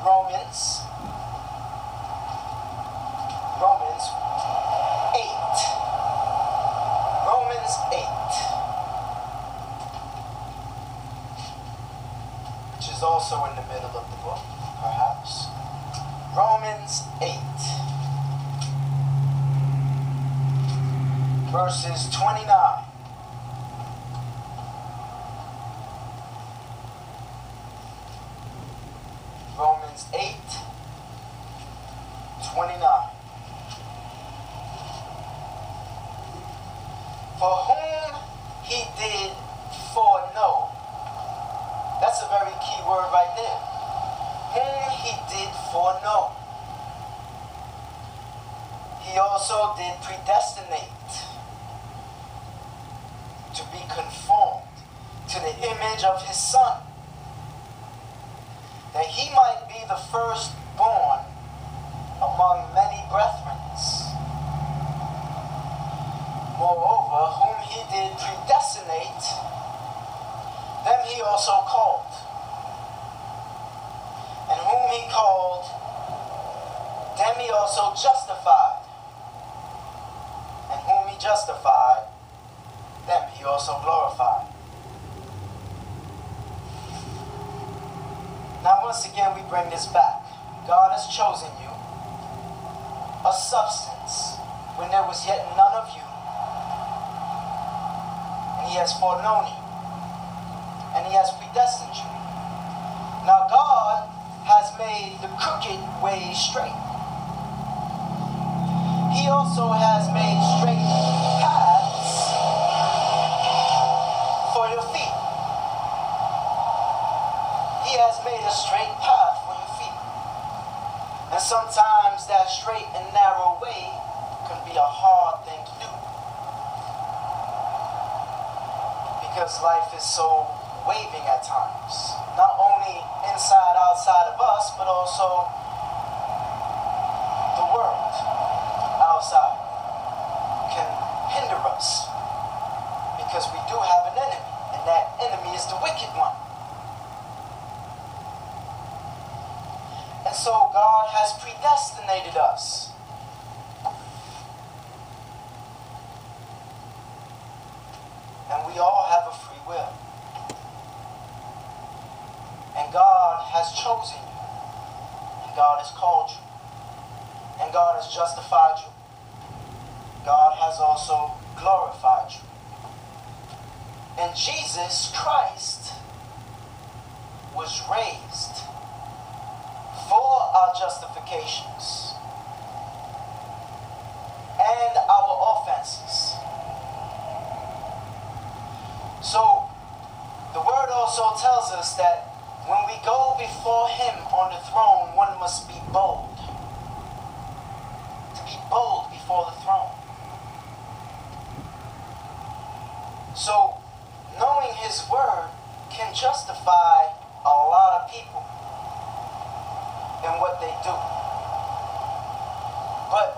Romans 8. Romans 8. Which is also in the middle of the book, perhaps. Romans 8. Verses 29. Romans 8, 29. For whom he did foreknow. That's a very key word right there. Whom he did foreknow, he also did predestinate to be conformed to the image of his Son, that he might be the firstborn among many brethren. Moreover, whom he did predestinate, them he also called. And whom he called, them he also justified. And whom he justified, them he also glorified. Now once again we bring this back. God has chosen you, a substance, when there was yet none of you. And he has foreknown you. And he has predestined you. Now God has made the crooked way straight. He also has made straight paths for your feet. He has made a straight path for your feet. And sometimes that straight and narrow way can be a hard thing to do. Because life is so waving at times. Not only inside, outside of us, but also the world outside can hinder us. Because we do have an enemy, and that enemy is the wicked one. And so God has predestinated us. And we all have a free will. And God has chosen you. And God has called you. And God has justified you. God has also glorified you. And Jesus Christ was raised for our justifications and our offenses. So the word also tells us that when we go before him on the throne, one must be bold. To be bold before the throne. So knowing his word can justify a lot of people in what they do. But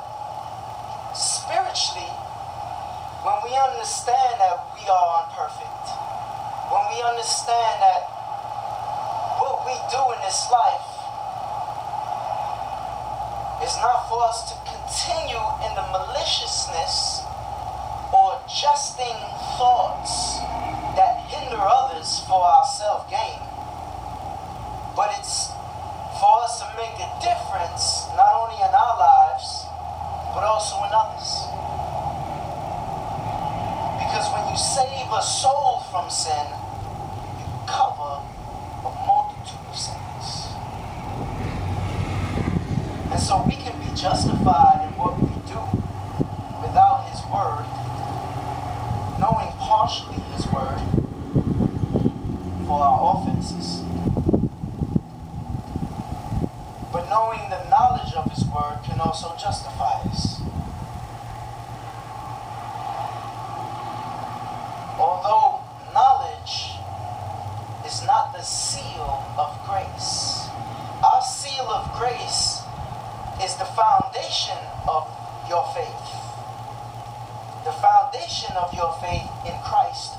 spiritually, when we understand that we are imperfect, when we understand that what we do in this life is not for us to continue in the maliciousness or jesting thoughts that hinder others for our self-gain, but it's for us to make a difference not only in our lives, but also in others. Because when you save a soul from sin, you cover a multitude of sins. And so we can be justified in what we do without his word, knowing partially his word for our offenses. But knowing the knowledge of his word can also justify us. Although knowledge is not the seal of grace, our seal of grace is the foundation of your faith. The foundation of your faith in Christ